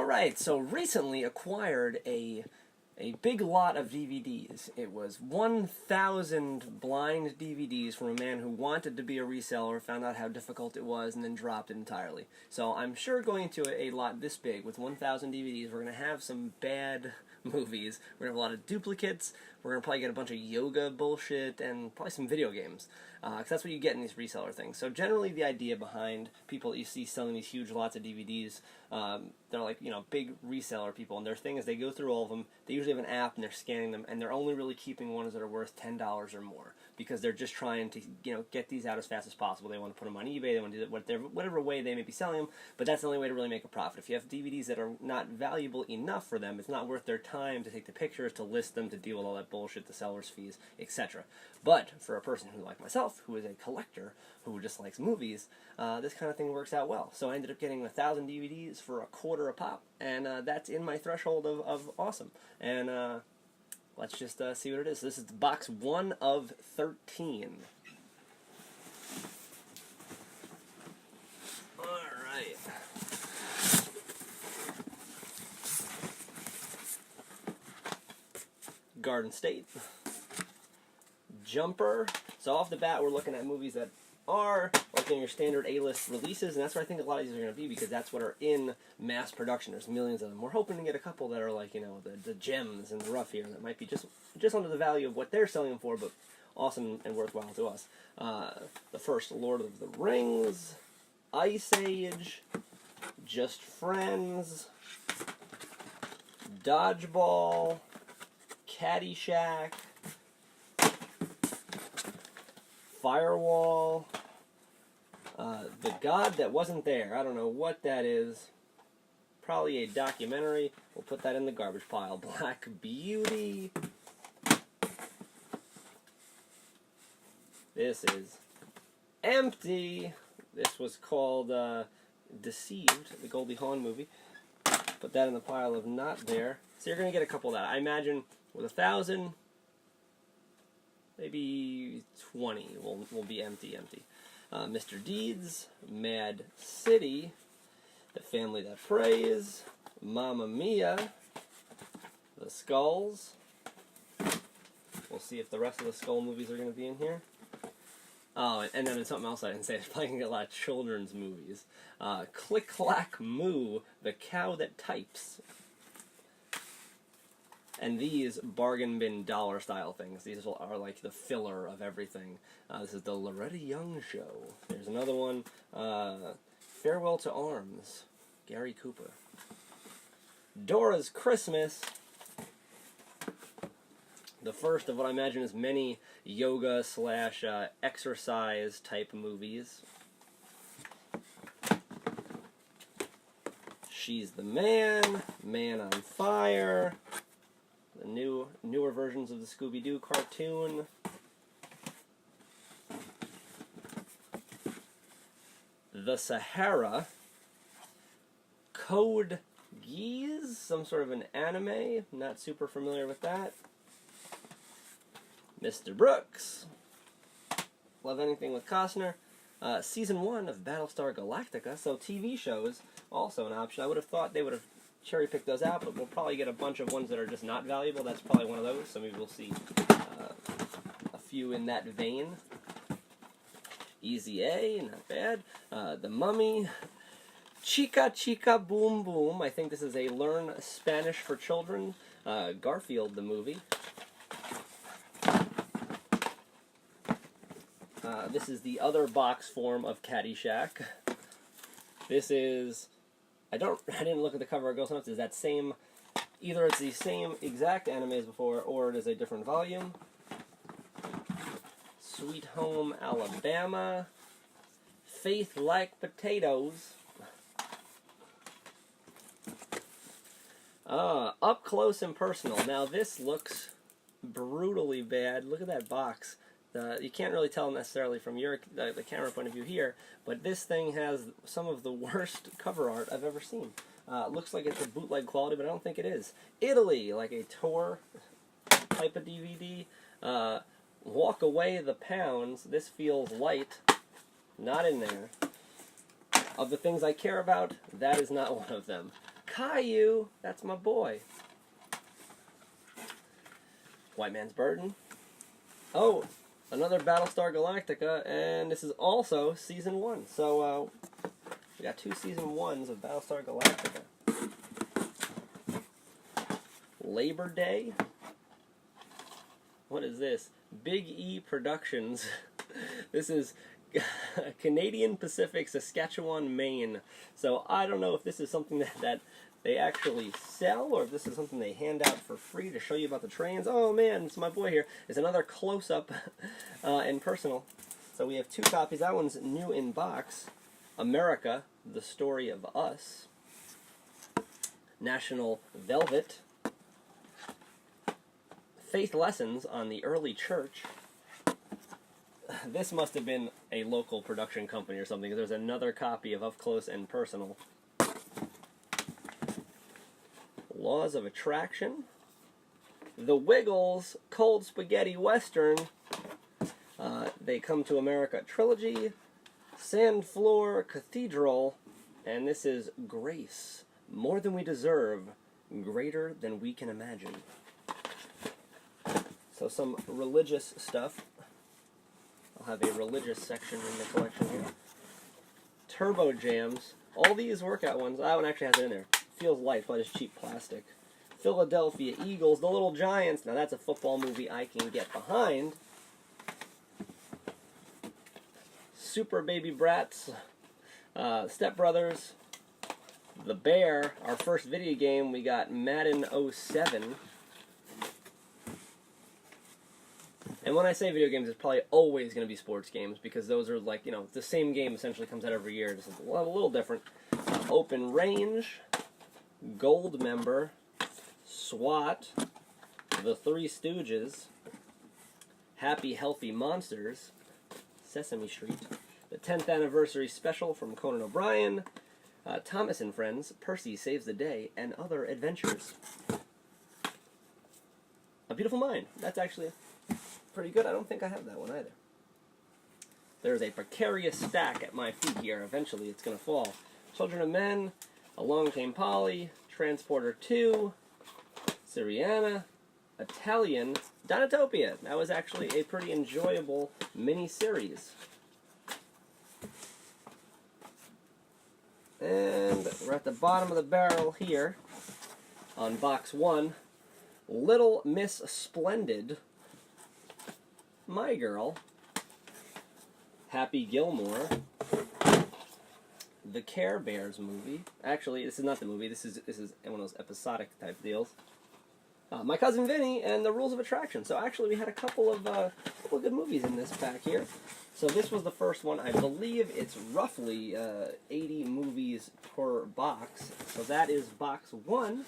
Alright, so recently acquired a big lot of DVDs. It was 1,000 blind DVDs from a man who wanted to be a reseller, found out how difficult it was, and then dropped it entirely. So I'm sure going into a lot this big with 1,000 DVDs, we're going to have some bad movies. We're going to have a lot of duplicates. We're going to probably get a bunch of yoga bullshit and probably some video games. Because that's what you get in these reseller things. So generally the idea behind people that you see selling these huge lots of DVDs, they're like, big reseller people, and their thing is they go through all of them, they usually have an app and they're scanning them, and they're only really keeping ones that are worth $10 or more, because they're just trying to, get these out as fast as possible. They want to put them on eBay, they want to do it whatever way they may be selling them, but that's the only way to really make a profit. If you have DVDs that are not valuable enough for them, it's not worth their time to take the pictures, to list them, to deal with all that bullshit, the seller's fees, etc. But for a person who, like myself, who is a collector, who just likes movies, this kind of thing works out well. So I ended up getting 1,000 DVDs for $0.25 a pop, and that's in my threshold of awesome. And let's just see what it is. This is box 1 of 13. Alright. Garden State. Jumper. So off the bat, we're looking at movies that are like in your standard A-list releases, and that's where I think a lot of these are going to be, because that's what are in mass production. There's millions of them. We're hoping to get a couple that are like, the gems and the rough here, that might be just under the value of what they're selling them for, but awesome and worthwhile to us. The first, Lord of the Rings, Ice Age, Just Friends, Dodgeball, Caddyshack, Firewall, The God That Wasn't There. I don't know what that is. Probably a documentary. We'll put that in the garbage pile. Black Beauty. This is empty. This was called Deceived, the Goldie Hawn movie. Put that in the pile of not there. So you're going to get a couple of that. I imagine with 1,000... maybe 20 will be empty. Mr. Deeds, Mad City, The Family That Prays, Mamma Mia, The Skulls. We'll see if the rest of the Skull movies are going to be in here. Oh, and then something else I didn't say. There's probably going to get a lot of children's movies. Click Clack Moo, The Cow That Types. And these bargain bin dollar style things. These are like the filler of everything. This is the Loretta Young Show. There's another one. Farewell to Arms. Gary Cooper. Dora's Christmas. The first of what I imagine is many yoga / exercise type movies. She's the Man. Man on Fire. The newer versions of the Scooby-Doo cartoon. The Sahara. Code Geass, some sort of an anime. Not super familiar with that. Mr. Brooks. Love anything with Costner. Season 1 of Battlestar Galactica. So TV shows, also an option. I would have thought they would have cherry-pick those out, but we'll probably get a bunch of ones that are just not valuable. That's probably one of those, so maybe we'll see a few in that vein. Easy A, not bad. The Mummy. Chica Chica Boom Boom. I think this is a Learn Spanish for Children. Garfield, the movie. This is the other box form of Caddyshack. This is... I didn't look at the cover. It goes enough. Is that same? Either it's the same exact anime as before, or it is a different volume. Sweet Home Alabama. Faith Like Potatoes. Up Close and Personal. Now this looks brutally bad. Look at that box. You can't really tell necessarily from the camera point of view here, but this thing has some of the worst cover art I've ever seen. Looks like it's a bootleg quality, but I don't think it is. Italy, like a tour type of DVD. Walk Away the Pounds. This feels light. Not in there. of the things I care about, that is not one of them. Caillou, that's my boy. White Man's Burden. Oh, another Battlestar Galactica, and this is also Season 1. So, we got 2 Season 1s of Battlestar Galactica. Labor Day. What is this? Big E Productions. This is Canadian Pacific, Saskatchewan, Maine. So I don't know if this is something that they actually sell, or if this is something they hand out for free to show you about the trains. Oh man, it's my boy here. It's another close-up and personal. So we have 2 copies. That one's new in box. America, The Story of Us. National Velvet. Faith Lessons on the Early Church. This must have been a local production company or something, because there's another copy of Up Close and Personal. Laws of Attraction. The Wiggles, Cold Spaghetti Western. They Come to America Trilogy. Sand Floor Cathedral. And this is Grace. More Than We Deserve. Greater Than We Can Imagine. So some religious stuff. I'll have a religious section in the collection here. Turbo Jams. All these workout ones. That one actually has it in there. Feels light, but it's cheap plastic. Philadelphia Eagles, The Little Giants. Now that's a football movie I can get behind. Super Baby Brats. Step Brothers. The Bear. Our first video game, we got Madden 07. And when I say video games, it's probably always going to be sports games, because those are like, you know, the same game essentially comes out every year, just a little different. Open Range, Gold Member, SWAT, The Three Stooges, Happy Healthy Monsters, Sesame Street, the 10th Anniversary Special from Conan O'Brien, Thomas and Friends, Percy Saves the Day, and Other Adventures. A Beautiful Mind. That's actually pretty good. I don't think I have that one either. There's a precarious stack at my feet here. Eventually it's going to fall. Children of Men, Along Came Polly, Transporter 2, Syriana, Italian, Donatopia. That was actually a pretty enjoyable mini-series. And we're at the bottom of the barrel here on box 1. Little Miss Splendid, My Girl, Happy Gilmore, the Care Bears movie. Actually, this is not the movie. This is one of those episodic type deals. My Cousin Vinny and The Rules of Attraction. So actually, we had a couple of good movies in this pack here. So this was the first one. I believe it's roughly 80 movies per box. So that is box 1.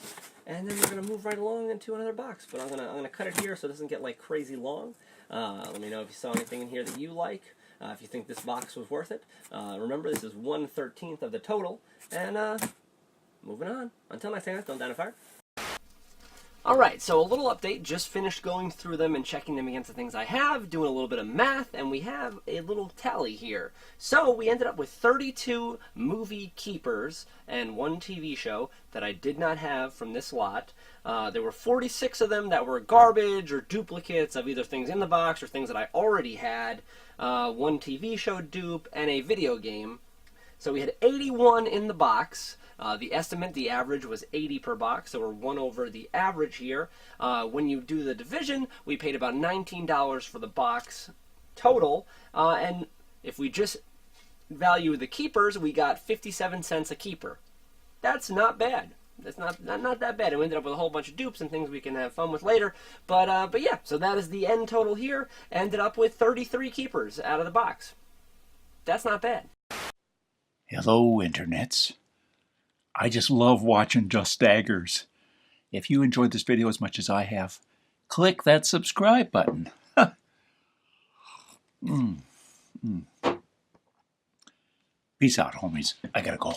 And then we're gonna move right along into another box. But I'm gonna cut it here so it doesn't get like crazy long. Let me know if you saw anything in here that you like. If you think this box was worth it. Remember, this is 1/13 of the total. And moving on. Until next time, don't down a fire. Alright, so a little update. Just finished going through them and checking them against the things I have, doing a little bit of math, and we have a little tally here. So we ended up with 32 movie keepers and 1 TV show that I did not have from this lot. There were 46 of them that were garbage or duplicates of either things in the box or things that I already had. 1 TV show dupe, and a video game. So we had 81 in the box. The estimate, the average, was 80 per box, so we're 1 over the average here. When you do the division, we paid about $19 for the box total, and if we just value the keepers, we got 57 cents a keeper. That's not bad. That's not that bad. And we ended up with a whole bunch of dupes and things we can have fun with later. But yeah, so that is the end total here. Ended up with 33 keepers out of the box. That's not bad. Hello, internets. I just love watching JustDaggers. If you enjoyed this video as much as I have, click that subscribe button. Peace out, homies. I gotta go.